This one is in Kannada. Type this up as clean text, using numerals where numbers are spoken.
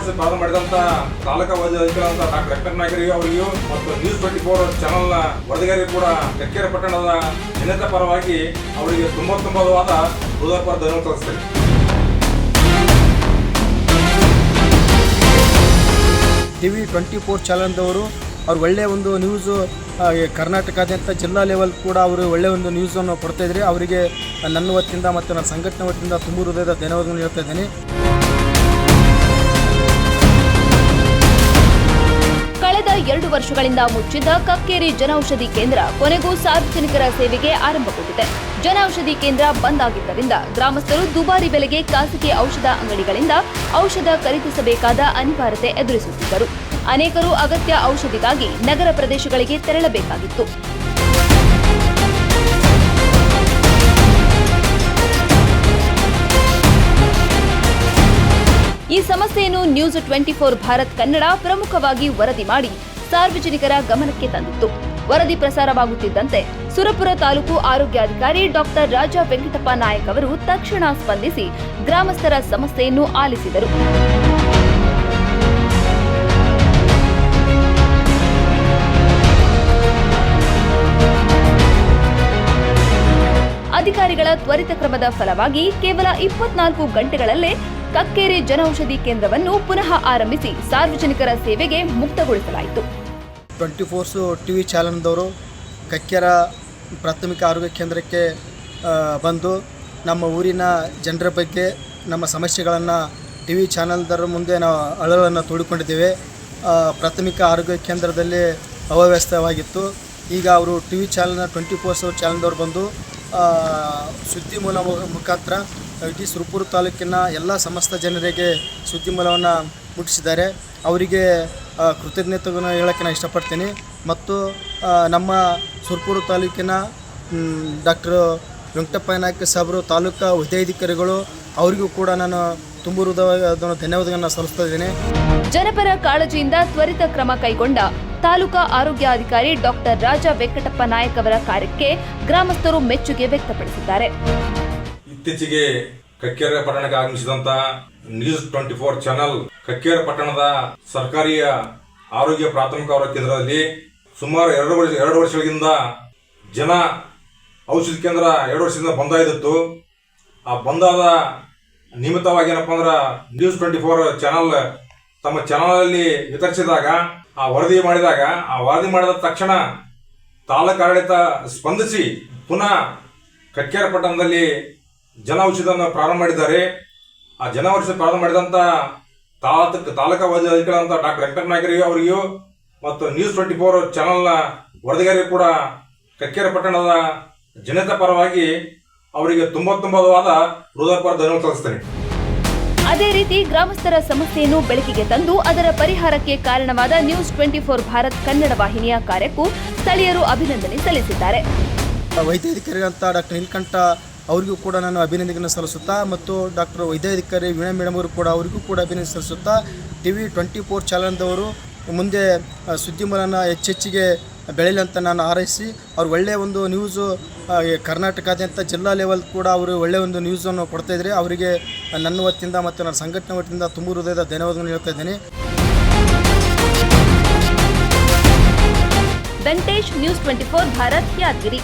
ವರ್ಷ ಪ್ರಾರಂಭ ಮಾಡಿದಂತ ತಾಲೂಕಾ ಅಧಿಕಾರಿಗಳಾದ ಡಾಕ್ಟರ್ ವೆಂಕಟ ನಾಯಕರಿಗೆ ಅವರಿಗೂ ಮತ್ತು ನ್ಯೂಸ್ 24 ಚಾನೆಲ್ನ ವರದಿಗಾರರಿಗೂ ಕೂಡ ಕಕ್ಕೇರಿ ಪಟ್ಟಣದ ಜನತೆ ಪರವಾಗಿ ಅವರಿಗೆ ತುಂಬವಾದ ಹೃದಯಪೂರ್ವಕ ಧನ್ಯವಾದ ತಿಳಿಸ್ತೇನೆ. TV 24 ಚಾನಲ್ದವರು ಅವ್ರು ಒಳ್ಳೆಯ ಒಂದು ನ್ಯೂಸು ಕರ್ನಾಟಕದಾದ್ಯಂತ ಜಿಲ್ಲಾ ಲೆವೆಲ್ ಕೂಡ ಅವರು ಒಳ್ಳೆಯ ಒಂದು ನ್ಯೂಸನ್ನು ಕೊಡ್ತಾಯಿದ್ರಿ. ಅವರಿಗೆ ನನ್ನ ವತಿಯಿಂದ ಮತ್ತು ನನ್ನ ಸಂಘಟನೆ ವತಿಯಿಂದ ತುಂಬ ಹೃದಯದ ಧನ್ಯವಾದಗಳನ್ನು ಹೇಳ್ತಾ ಇದ್ದೀನಿ. ಕಳೆದ 2 ವರ್ಷಗಳಿಂದ ಮುಚ್ಚಿದ್ದ ಕಕ್ಕೇರಿ ಜನೌಷಧಿ ಕೇಂದ್ರ ಕೊನೆಗೂ ಸಾರ್ವಜನಿಕರ ಸೇವೆಗೆ ಆರಂಭಗೊಂಡಿದೆ. ಜನೌಷಧಿ ಕೇಂದ್ರ ಬಂದ್ ಆಗಿದ್ದರಿಂದ ಗ್ರಾಮಸ್ಥರು ದುಬಾರಿ ಬೆಲೆಗೆ ಖಾಸಗಿ ಔಷಧ ಅಂಗಡಿಗಳಿಂದ ಔಷಧ ಖರೀದಿಸಬೇಕಾದ ಅನಿವಾರ್ಯತೆ ಎದುರಿಸುತ್ತಿದ್ದರು. ಅನೇಕರು ಅಗತ್ಯ ಔಷಧಿಗಾಗಿ ನಗರ ಪ್ರದೇಶಗಳಿಗೆ ತೆರಳಬೇಕಾಗಿತ್ತು. ಈ ಸಮಸ್ಯೆಯನ್ನು ನ್ಯೂಸ್ 24 ಭಾರತ್ ಕನ್ನಡ ಪ್ರಮುಖವಾಗಿ ವರದಿ ಮಾಡಿ ಸಾರ್ವಜನಿಕರ ಗಮನಕ್ಕೆ ತಂದಿತ್ತು. ವರದಿ ಪ್ರಸಾರವಾಗುತ್ತಿದ್ದಂತೆ ಸುರಪುರ ತಾಲೂಕು ಆರೋಗ್ಯಾಧಿಕಾರಿ ಡಾಕ್ಟರ್ ರಾಜ ವೆಂಕಟಪ್ಪ ನಾಯಕ್ ಅವರು ತಕ್ಷಣ ಸ್ಪಂದಿಸಿ ಗ್ರಾಮಸ್ಥರ ಸಮಸ್ಯೆಯನ್ನು ಆಲಿಸಿದರು. ಅಧಿಕಾರಿಗಳ ತ್ವರಿತ ಕ್ರಮದ ಫಲವಾಗಿ ಕೇವಲ 24 ಗಂಟೆಗಳಲ್ಲೇ ಕಕ್ಕೇರಿ ಜನೌಷಧಿ ಕೇಂದ್ರವನ್ನು ಪುನಃ ಆರಂಭಿಸಿ ಸಾರ್ವಜನಿಕರ ಸೇವೆಗೆ ಮುಕ್ತಗೊಳಿಸಲಾಯಿತು. 24 TV ಚಾನಲ್ದವರು ಕಕ್ಕೇರ ಪ್ರಾಥಮಿಕ ಆರೋಗ್ಯ ಕೇಂದ್ರಕ್ಕೆ ಬಂದು ನಮ್ಮ ಊರಿನ ಜನರ ಬಗ್ಗೆ ನಮ್ಮ ಸಮಸ್ಯೆಗಳನ್ನು TV ಚಾನಲ್ದರ ಮುಂದೆ ನಾವು ಅಳಲನ್ನು ತೋಡಿಕೊಂಡಿದ್ದೇವೆ. ಪ್ರಾಥಮಿಕ ಆರೋಗ್ಯ ಕೇಂದ್ರದಲ್ಲಿ ಅವ್ಯವಸ್ಥೆವಾಗಿತ್ತು. ಈಗ ಅವರು TV ಚಾನಲ್ನ 24 ಚಾನಲ್ದವ್ರು ಬಂದು ಸುದ್ದಿ ಮೂಲ ಮುಖಾಂತರ ಇಡೀ ಸುರಪುರ ತಾಲೂಕಿನ ಎಲ್ಲ ಸಮಸ್ತ ಜನರಿಗೆ ಸುದ್ದಿ ಮೂಲವನ್ನು ಮುಟ್ಟಿಸಿದ್ದಾರೆ. ಅವರಿಗೆ ಕೃತಜ್ಞತೆಗಳನ್ನು ಹೇಳೋಕ್ಕೆ ನಾನು ಇಷ್ಟಪಡ್ತೀನಿ. ಮತ್ತು ನಮ್ಮ ಸುರಪುರ ತಾಲೂಕಿನ ಡಾಕ್ಟರ್ ವೆಂಕಟಪ್ಪ ನಾಯಕ ಸಾಹೇಬರು ತಾಲೂಕಾ ವೈದ್ಯಾಧಿಕಾರಿಗಳು ಅವರಿಗೂ ಕೂಡ ನಾನು ತುಂಬ ಧನ್ಯವಾದಗಳನ್ನು ಸಲ್ಲಿಸ್ತಾ ಇದ್ದೇನೆ. ಜನಪರ ಕಾಳಜಿಯಿಂದ ತ್ವರಿತ ಕ್ರಮ ಕೈಗೊಂಡ ತಾಲೂಕಾ ಆರೋಗ್ಯಾಧಿಕಾರಿ ಡಾಕ್ಟರ್ ರಾಜ ವೆಂಕಟಪ್ಪ ನಾಯಕ್ ಅವರ ಕಾರ್ಯಕ್ಕೆ ಗ್ರಾಮಸ್ಥರು ಮೆಚ್ಚುಗೆ ವ್ಯಕ್ತಪಡಿಸಿದ್ದಾರೆ. ಇತ್ತೀಚೆಗೆ ಕಕ್ಕೇರಿ ಪಟ್ಟಣಕ್ಕೆ ಆಗಮಿಸಿದಂತ ನ್ಯೂಸ್ 24 ಚಾನೆಲ್ ಕಕ್ಕೇರಿ ಪಟ್ಟಣದ ಸರ್ಕಾರಿ ಆರೋಗ್ಯ ಪ್ರಾಥಮಿಕ ಆರೋಗ್ಯ ಕೇಂದ್ರದಲ್ಲಿ ಸುಮಾರು 2 ವರ್ಷಗಳಿಂದ ಜನ ಔಷಧಿ ಕೇಂದ್ರ 2 ವರ್ಷದಿಂದ ಬಂದಾಗಿತ್ತು. ಆ ಬಂದಾದ ನಿಮಿತ್ತವಾಗಿ ಏನಪ್ಪಾ ಅಂದ್ರೆ ನ್ಯೂಸ್ 24 ಚಾನಲ್ ತಮ್ಮ ಚಾನಲಲ್ಲಿ ವಿತರಿಸಿದಾಗ ಆ ವರದಿ ಮಾಡಿದ ತಕ್ಷಣ ತಾಲೂಕು ಆಡಳಿತ ಸ್ಪಂದಿಸಿ ಪುನಃ ಕಕ್ಕೇರಿ ಪಟ್ಟಣದಲ್ಲಿ ಜನ ಔಷಧಿಯನ್ನು ಪ್ರಾರಂಭ ಮಾಡಿದ್ದಾರೆ. ಆ ಜನ ಔಷಧಿ ಪ್ರಾರಂಭ ಮಾಡಿದಂತ ತಾಲೂಕಾ ಅಧಿಕಾರಿಗಳಾದ ಡಾಕ್ಟರ್ ವೆಂಕಟ ನಾಯಕರಿಗೆ ಅವರಿಗೂ ಮತ್ತು ನ್ಯೂಸ್ 24 ಚಾನೆಲ್ನ ವರದಿಗಾರರಿಗೂ ಕೂಡ ಕಕ್ಕೇರಿ ಪಟ್ಟಣದ ಜನತೆ ಪರವಾಗಿ ಅವರಿಗೆ ತುಂಬವಾದ ಹೃದಯಪೂರ್ವಕ ಧನ್ಯವಾದ ತಿಳಿಸ್ತೇನೆ. ಅದೇ ರೀತಿ ಗ್ರಾಮಸ್ಥರ ಸಮಸ್ಯೆಯನ್ನು ಬೆಳಕಿಗೆ ತಂದು ಅದರ ಪರಿಹಾರಕ್ಕೆ ಕಾರಣವಾದ ನ್ಯೂಸ್ 24 ಭಾರತ್ ಕನ್ನಡ ವಾಹಿನಿಯ ಕಾರ್ಯಕ್ಕೂ ಸ್ಥಳೀಯರು ಅಭಿನಂದನೆ ಸಲ್ಲಿಸಿದ್ದಾರೆ. ವೈದ್ಯಾಧಿಕಾರಿಗಳಂತ ಡಾಕ್ಟರ್ ನೀಲಕಂಠ ಅವರಿಗೂ ಕೂಡ ನಾನು ಅಭಿನಂದನೆ ಸಲ್ಲಿಸುತ್ತಾ ಮತ್ತು ಡಾಕ್ಟರ್ ವೈದ್ಯಾಧಿಕಾರಿ ವೀಣಾ ಮೇಡಮ್ ಅವರು ಕೂಡ ಅವರಿಗೂ ಕೂಡ ಅಭಿನಂದನೆ ಸಲ್ಲಿಸುತ್ತಾ TV 24 ಚಾನಲ್ದವರು ಮುಂದೆ ಸುದ್ದಿ ಮೂಲನ ಹೆಚ್ಚೆಚ್ಚಿಗೆ ಬೆಳೆಯಲಿ ಅಂತ ನಾನು ಹಾರೈಸಿ ಅವ್ರು ಒಳ್ಳೆಯ ಒಂದು ನ್ಯೂಸು ಕರ್ನಾಟಕದಾದ್ಯಂತ ಜಿಲ್ಲಾ ಲೆವೆಲ್ ಕೂಡ ಅವರು ಒಳ್ಳೆಯ ಒಂದು ನ್ಯೂಸನ್ನು ಕೊಡ್ತಾಯಿದ್ರಿ. ಅವರಿಗೆ ನನ್ನ ವತಿಯಿಂದ ಮತ್ತು ನನ್ನ ಸಂಘಟನೆ ವತಿಯಿಂದ ತುಂಬ ಹೃದಯದ ಧನ್ಯವಾದಗಳನ್ನು ಹೇಳ್ತಾ ಇದ್ದೀನಿ. ವೆಂಕಟೇಶ್, ನ್ಯೂಸ್ 24 ಭಾರತ್, ಯಾದಗಿರಿ.